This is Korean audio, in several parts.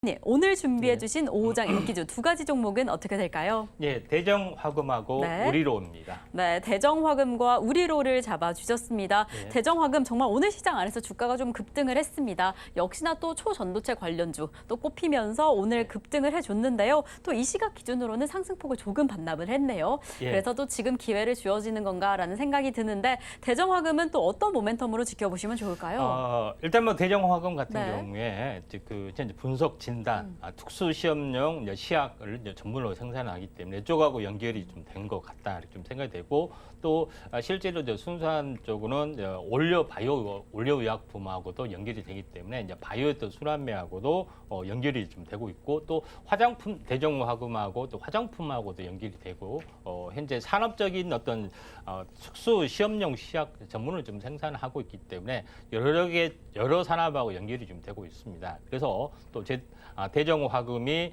네, 오늘 준비해주신 오후장 인기주 두 가지 종목은 어떻게 될까요? 예, 대정화금하고 네. 우리로입니다. 네, 대정화금과 우리로를 잡아주셨습니다. 네. 대정화금 정말 오늘 시장 안에서 주가가 좀 급등을 했습니다. 역시나 또 초전도체 관련주 또 꼽히면서 오늘 급등을 해줬는데요. 또 이 시각 기준으로는 상승폭을 조금 반납을 했네요. 예. 그래서 또 지금 기회를 주어지는 건가라는 생각이 드는데 대정화금은 또 어떤 모멘텀으로 지켜보시면 좋을까요? 일단 뭐 대정화금 같은 네. 경우에 이제 이제 분석 진단, 특수 시험용 이제 시약을 이제 전문으로 생산하기 때문에 이쪽하고 연결이 좀 된 것 같다 이렇게 좀 생각이 되고 또 실제로 이제 순수한 쪽으로는 이제 올려의약품하고도 연결이 되기 때문에 이제 바이오했던 순환매하고도 연결이 좀 되고 있고 또 화장품 대정화금하고 또 화장품하고도 연결이 되고 현재 산업적인 어떤 특수 시험용 시약 전문을 좀 생산하고 있기 때문에 여러 산업하고 연결이 좀 되고 있습니다. 그래서 또 대정화금이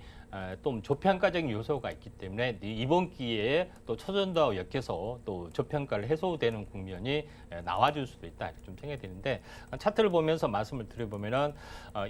또 저평가적인 요소가 있기 때문에 이번 기회에 또 초전도하고 엮여서 또 저평가를 해소되는 국면이 나와줄 수도 있다 좀 생각이 되는데 차트를 보면서 말씀을 드려보면은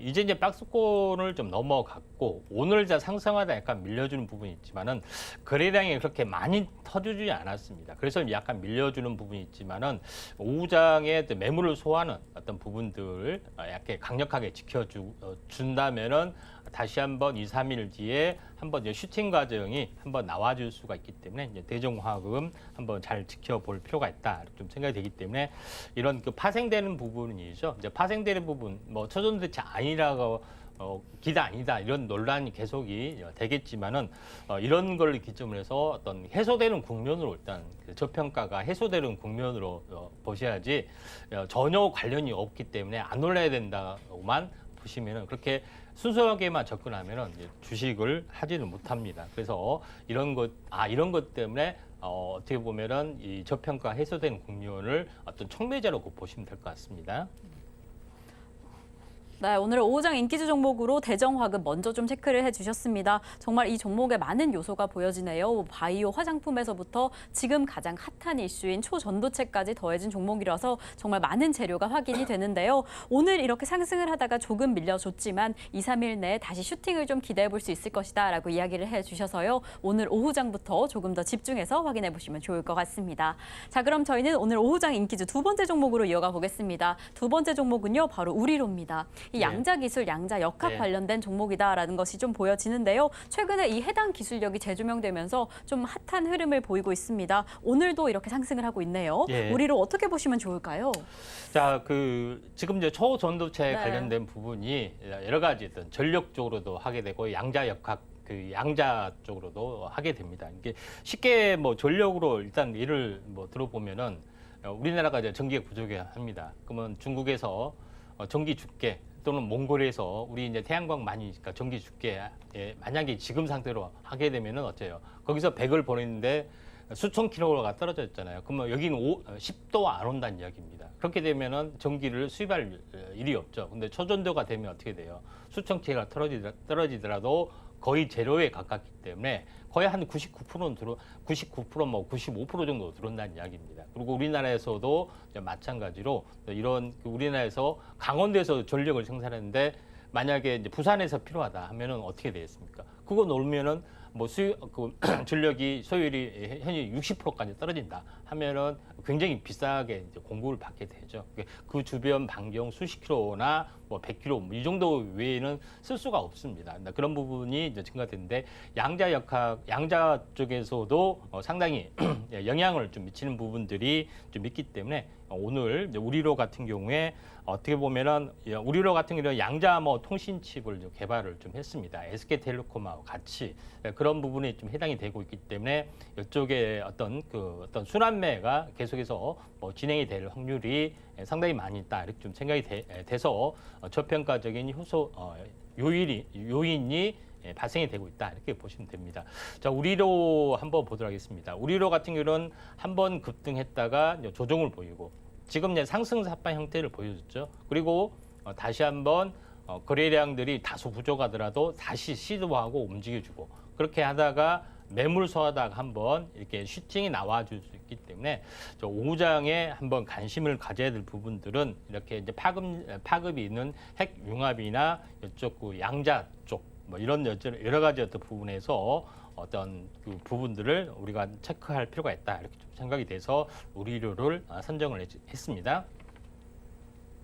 이제 박스권을 좀 넘어갔고 오늘 상승하다 약간 밀려주는 부분이 있지만은 거래량이 그렇게 많이 터지지 않았습니다. 그래서 약간 밀려주는 부분이 있지만은 오후장에 매물을 소화하는 어떤 부분들 약간 강력하게 지켜준다면은 다시 한번 2, 3일 뒤에 한번 이제 슈팅 과정이 한번 나와줄 수가 있기 때문에 이제 대정화금 한번 잘 지켜볼 필요가 있다 좀 생각이 되기 때문에 이런 파생되는 부분이죠. 이제 파생되는 부분 뭐 초전도체 아니라고 기다 아니다 이런 논란이 계속이 되겠지만은 이런 걸 기점으로 해서 어떤 해소되는 국면으로 일단 저평가가 해소되는 국면으로 보셔야지 전혀 관련이 없기 때문에 안 올라야 된다고만 보시면은 그렇게 순수하게만 접근하면은 주식을 하지는 못합니다. 그래서 이런 것 때문에 어떻게 보면은 이 저평가 해소되는 국면을 어떤 촉매제로 보시면 될 것 같습니다. 네, 오늘 오후장 인기주 종목으로 대정화금 먼저 좀 체크를 해주셨습니다. 정말 이 종목에 많은 요소가 보여지네요. 바이오 화장품에서부터 지금 가장 핫한 이슈인 초전도체까지 더해진 종목이라서 정말 많은 재료가 확인이 되는데요. 오늘 이렇게 상승을 하다가 조금 밀려줬지만 2, 3일 내에 다시 슈팅을 좀 기대해 볼 수 있을 것이다 라고 이야기를 해주셔서요. 오늘 오후장부터 조금 더 집중해서 확인해 보시면 좋을 것 같습니다. 자, 그럼 저희는 오늘 오후장 인기주 두 번째 종목으로 이어가 보겠습니다. 두 번째 종목은요, 바로 우리로입니다. 이 양자 기술, 양자 역학 관련된 종목이다라는 것이 좀 보여지는데요. 최근에 이 해당 기술력이 재조명되면서 좀 핫한 흐름을 보이고 있습니다. 오늘도 이렇게 상승을 하고 있네요. 우리로 어떻게 보시면 좋을까요? 자, 지금 이제 초전도체 관련된 부분이 여러 가지 어떤 전력 쪽으로도 하게 되고 양자 역학 양자 쪽으로도 하게 됩니다. 이게 쉽게 뭐 전력으로 일단 예를 들어보면은 우리나라가 이제 전기가 부족합니다. 그러면 중국에서 전기 줄게 또는 몽골에서 우리 이제 태양광 많이 그러니까 전기 줄게 만약에 지금 상태로 하게 되면은 어째요? 거기서 100을 보냈는데 수천 킬로가 떨어졌잖아요. 그러면 여기는 10도 안 온다는 이야기입니다. 그렇게 되면은 전기를 수입할 일이 없죠. 근데 초전도가 되면 어떻게 돼요? 수천 킬로가 떨어지더라도 거의 제로에 가깝기 때문에 거의 한 99%는 99% 뭐 95% 정도 들어온다는 이야기입니다. 그리고 우리나라에서도 마찬가지로 이런 우리나라에서 강원도에서 전력을 생산하는데 만약에 이제 부산에서 필요하다 하면은 어떻게 되겠습니까? 그거 놓으면은 뭐 전력이 소요율이 현재 60%까지 떨어진다 하면은 굉장히 비싸게 이제 공급을 받게 되죠. 그 주변 반경 수십 킬로나 뭐 100킬로 이 정도 외에는 쓸 수가 없습니다. 그런 부분이 이제 증가되는데 양자 쪽에서도 상당히 영향을 좀 미치는 부분들이 좀 있기 때문에 오늘 이제 우리로 같은 경우에 어떻게 보면은 우리로 같은 경우는 양자 통신 칩을 개발을 좀 했습니다. SK텔레콤하고 같이 그런 부분이 좀 해당이 되고 있기 때문에 이쪽에 어떤 순환매가 계속해서 진행이 될 확률이 상당히 많이 있다 이렇게 좀 생각이 돼서 저평가적인 요인이 발생이 되고 있다 이렇게 보시면 됩니다. 자, 우리로 한번 보도록 하겠습니다. 우리로 같은 경우는 한번 급등했다가 조정을 보이고 지금 이제 상승사파 형태를 보여줬죠. 그리고 다시 한번 거래량들이 다소 부족하더라도 다시 시도하고 움직여주고 그렇게 하다가 매물소하다가 한번 이렇게 슈팅이 나와줄 수 있기 때문에 저 5장에 한번 관심을 가져야 될 부분들은 이렇게 이제 파급이 있는 핵융합이나 이쪽 그 양자 쪽 뭐 이런 여러 가지 어떤 부분에서 어떤 그 부분들을 우리가 체크할 필요가 있다 이렇게 좀 생각이 돼서 우리료를 선정을 했습니다.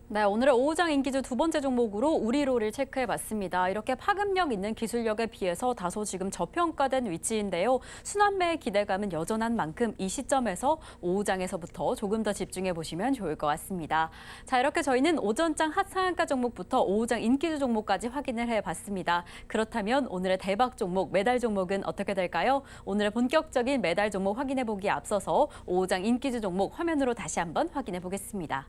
네, 오늘의 오후장 인기주 두 번째 종목으로 우리로를 체크해봤습니다. 이렇게 파급력 있는 기술력에 비해서 다소 지금 저평가된 위치인데요. 순환매의 기대감은 여전한 만큼 이 시점에서 오후장에서부터 조금 더 집중해보시면 좋을 것 같습니다. 자, 이렇게 저희는 오전장 핫상한가 종목부터 오후장 인기주 종목까지 확인을 해봤습니다. 그렇다면 오늘의 대박 종목, 매달 종목은 어떻게 될까요? 오늘의 본격적인 매달 종목 확인해보기에 앞서서 오후장 인기주 종목 화면으로 다시 한번 확인해보겠습니다.